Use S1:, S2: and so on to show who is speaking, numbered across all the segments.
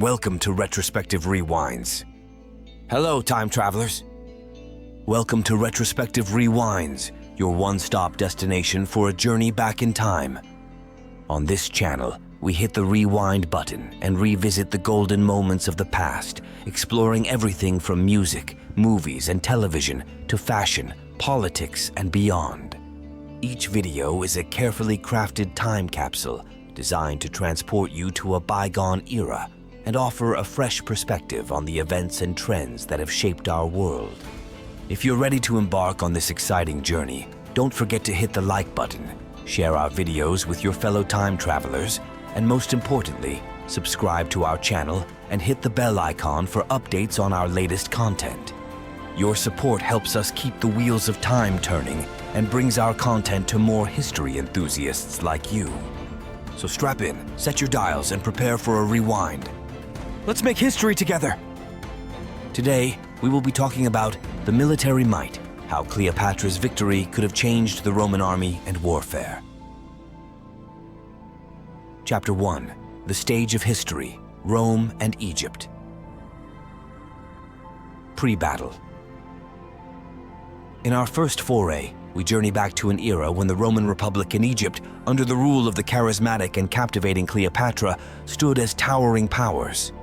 S1: Welcome to Retrospective Rewinds. Hello, time travelers. Welcome to Retrospective Rewinds, your one-stop destination for a journey back in time. On this channel, we hit the rewind button and revisit the golden moments of the past, exploring everything from music, movies, and television to fashion, politics, and beyond. Each video is a carefully crafted time capsule designed to transport you to a bygone era and offer a fresh perspective on the events and trends that have shaped our world. If you're ready to embark on this exciting journey, don't forget to hit the like button, share our videos with your fellow time travelers, and most importantly, subscribe to our channel and hit the bell icon for updates on our latest content. Your support helps us keep the wheels of time turning and brings our content to more history enthusiasts like you. So strap in, set your dials, and prepare for a rewind. Let's make history together! Today, we will be talking about the military might, how Cleopatra's victory could have changed the Roman army and warfare. Chapter 1. The Stage of History, Rome and Egypt. Pre-battle. In our first foray, we journey back to an era when the Roman Republic in Egypt, under the rule of the charismatic and captivating Cleopatra, stood as towering powers.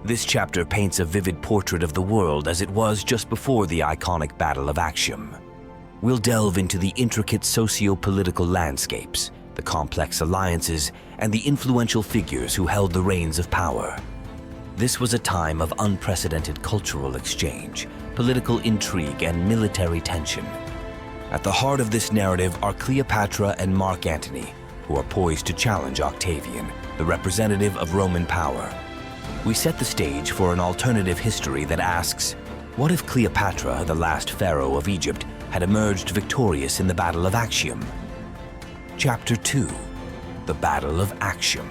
S1: This chapter paints a vivid portrait of the world as it was just before the iconic Battle of Actium. We'll delve into the intricate socio-political landscapes, the complex alliances, and the influential figures who held the reins of power. This was a time of unprecedented cultural exchange, political intrigue, and military tension. At the heart of this narrative are Cleopatra and Mark Antony, who are poised to challenge Octavian, the representative of Roman power. We set the stage for an alternative history that asks, what if Cleopatra, the last pharaoh of Egypt, had emerged victorious in the Battle of Actium? Chapter 2. The Battle of Actium.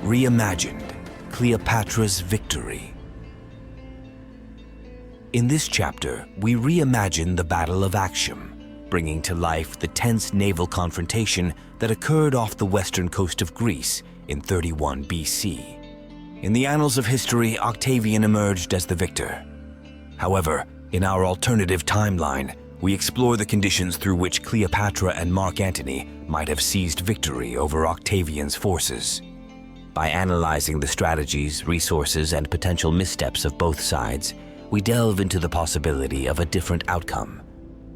S1: Reimagined, Cleopatra's victory. In this chapter, we reimagine the Battle of Actium, bringing to life the tense naval confrontation that occurred off the western coast of Greece in 31 BC. In the annals of history, Octavian emerged as the victor. However, in our alternative timeline, we explore the conditions through which Cleopatra and Mark Antony might have seized victory over Octavian's forces. By analyzing the strategies, resources, and potential missteps of both sides, we delve into the possibility of a different outcome.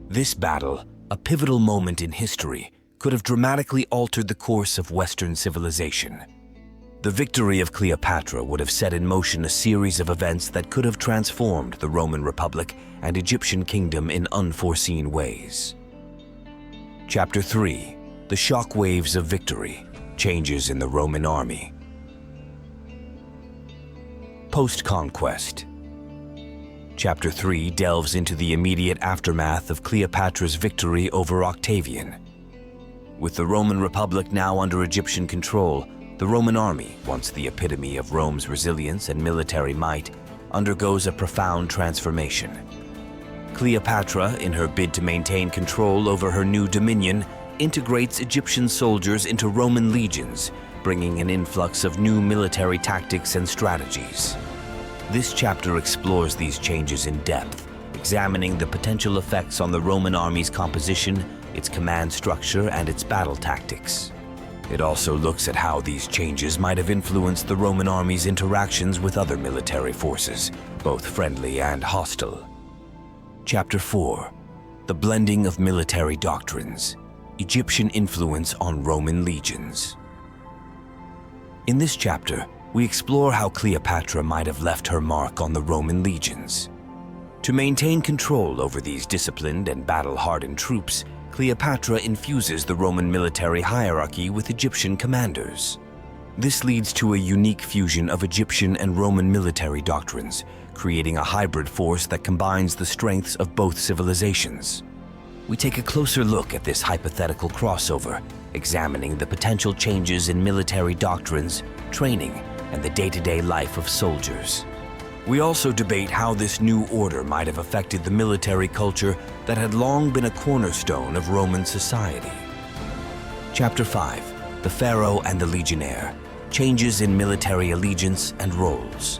S1: This battle, a pivotal moment in history, could have dramatically altered the course of Western civilization. The victory of Cleopatra would have set in motion a series of events that could have transformed the Roman Republic and Egyptian kingdom in unforeseen ways. Chapter 3. The Shockwaves of Victory, Changes in the Roman Army. Post-conquest. Chapter 3 delves into the immediate aftermath of Cleopatra's victory over Octavian. With the Roman Republic now under Egyptian control, the Roman army, once the epitome of Rome's resilience and military might, undergoes a profound transformation. Cleopatra, in her bid to maintain control over her new dominion, integrates Egyptian soldiers into Roman legions, bringing an influx of new military tactics and strategies. This chapter explores these changes in depth, examining the potential effects on the Roman army's composition, its command structure, and its battle tactics. It also looks at how these changes might have influenced the Roman army's interactions with other military forces, both friendly and hostile. Chapter 4. The Blending of Military Doctrines, Egyptian Influence on Roman Legions. In this chapter, we explore how Cleopatra might have left her mark on the Roman legions. To maintain control over these disciplined and battle-hardened troops, Cleopatra infuses the Roman military hierarchy with Egyptian commanders. This leads to a unique fusion of Egyptian and Roman military doctrines, creating a hybrid force that combines the strengths of both civilizations. We take a closer look at this hypothetical crossover, examining the potential changes in military doctrines, training, and the day-to-day life of soldiers. We also debate how this new order might have affected the military culture that had long been a cornerstone of Roman society. Chapter 5. The Pharaoh and the Legionnaire, changes in military allegiance and roles.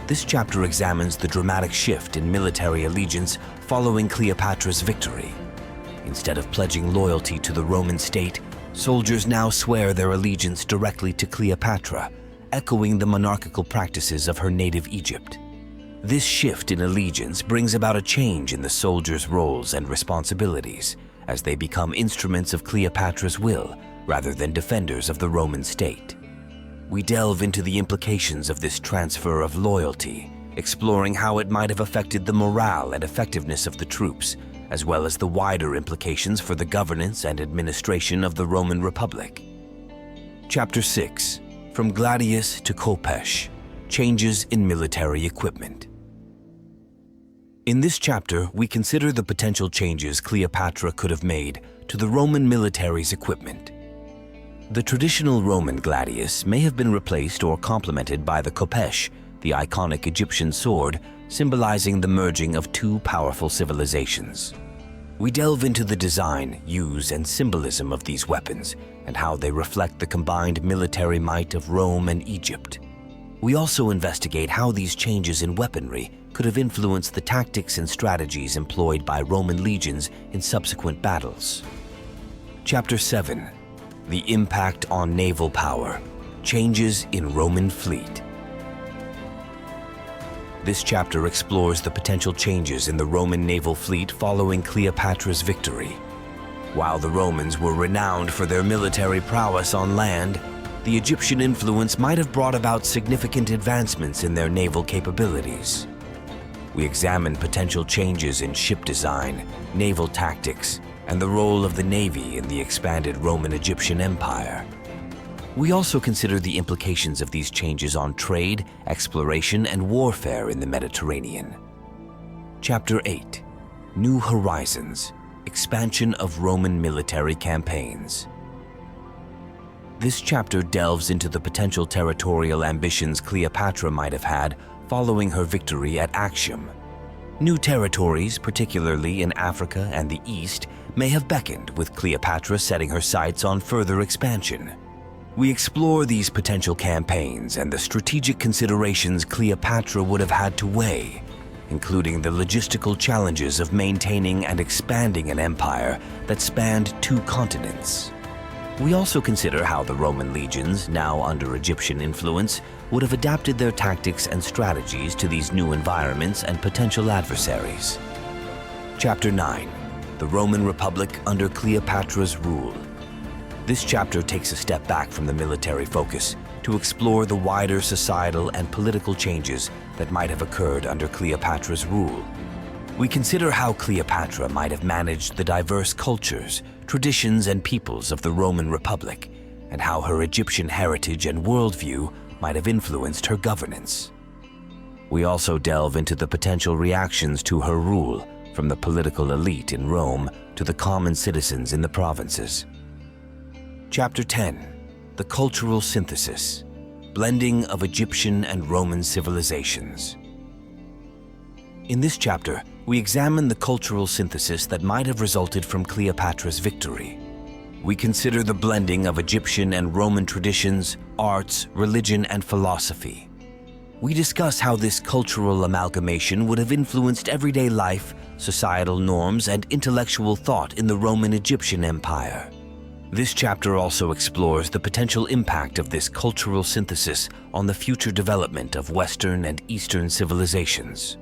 S1: This chapter examines the dramatic shift in military allegiance following Cleopatra's victory. Instead of pledging loyalty to the Roman state, soldiers now swear their allegiance directly to Cleopatra, echoing the monarchical practices of her native Egypt. This shift in allegiance brings about a change in the soldiers' roles and responsibilities, as they become instruments of Cleopatra's will rather than defenders of the Roman state. We delve into the implications of this transfer of loyalty, exploring how it might have affected the morale and effectiveness of the troops, as well as the wider implications for the governance and administration of the Roman Republic. Chapter 6. From Gladius to Kopesh, Changes in Military Equipment. In this chapter, we consider the potential changes Cleopatra could have made to the Roman military's equipment. The traditional Roman gladius may have been replaced or complemented by the kopesh, the iconic Egyptian sword symbolizing the merging of two powerful civilizations. We delve into the design, use, and symbolism of these weapons and how they reflect the combined military might of Rome and Egypt. We also investigate how these changes in weaponry could have influenced the tactics and strategies employed by Roman legions in subsequent battles. Chapter 7. The Impact on Naval Power, Changes in Roman Fleet. This chapter explores the potential changes in the Roman naval fleet following Cleopatra's victory. While the Romans were renowned for their military prowess on land, the Egyptian influence might have brought about significant advancements in their naval capabilities. We examine potential changes in ship design, naval tactics, and the role of the Navy in the expanded Roman-Egyptian Empire. We also consider the implications of these changes on trade, exploration, and warfare in the Mediterranean. Chapter 8. New Horizons, Expansion of Roman Military Campaigns. This chapter delves into the potential territorial ambitions Cleopatra might have had following her victory at Actium. New territories, particularly in Africa and the East, may have beckoned, with Cleopatra setting her sights on further expansion. We explore these potential campaigns and the strategic considerations Cleopatra would have had to weigh, including the logistical challenges of maintaining and expanding an empire that spanned two continents. We also consider how the Roman legions, now under Egyptian influence, would have adapted their tactics and strategies to these new environments and potential adversaries. Chapter 9. The Roman Republic under Cleopatra's rule. This chapter takes a step back from the military focus to explore the wider societal and political changes that might have occurred under Cleopatra's rule. We consider how Cleopatra might have managed the diverse cultures, traditions, and peoples of the Roman Republic, and how her Egyptian heritage and worldview might have influenced her governance. We also delve into the potential reactions to her rule, from the political elite in Rome to the common citizens in the provinces. Chapter 10. The Cultural Synthesis, Blending of Egyptian and Roman Civilizations. In this chapter, we examine the cultural synthesis that might have resulted from Cleopatra's victory. We consider the blending of Egyptian and Roman traditions, arts, religion, and philosophy. We discuss how this cultural amalgamation would have influenced everyday life, societal norms, and intellectual thought in the Roman-Egyptian Empire. This chapter also explores the potential impact of this cultural synthesis on the future development of Western and Eastern civilizations.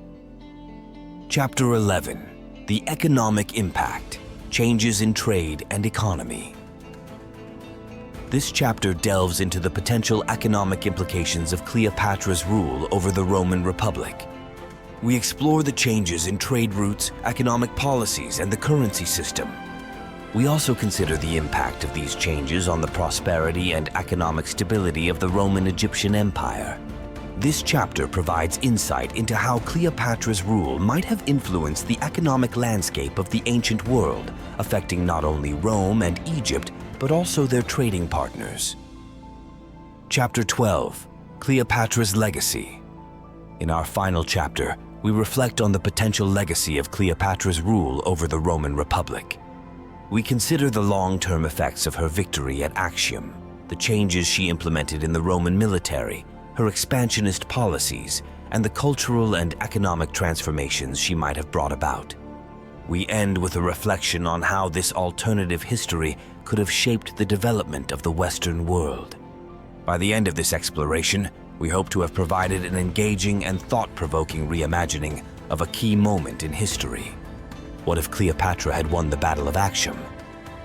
S1: Chapter 11. The Economic Impact, Changes in Trade and Economy. This chapter delves into the potential economic implications of Cleopatra's rule over the Roman Republic. We explore the changes in trade routes, economic policies, and the currency system. We also consider the impact of these changes on the prosperity and economic stability of the Roman-Egyptian Empire. This chapter provides insight into how Cleopatra's rule might have influenced the economic landscape of the ancient world, affecting not only Rome and Egypt, but also their trading partners. Chapter 12. Cleopatra's Legacy. In our final chapter, we reflect on the potential legacy of Cleopatra's rule over the Roman Republic. We consider the long-term effects of her victory at Actium, the changes she implemented in the Roman military, her expansionist policies, and the cultural and economic transformations she might have brought about. We end with a reflection on how this alternative history could have shaped the development of the Western world. By the end of this exploration, we hope to have provided an engaging and thought-provoking reimagining of a key moment in history. What if Cleopatra had won the Battle of Actium?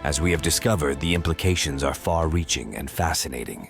S1: As we have discovered, the implications are far-reaching and fascinating.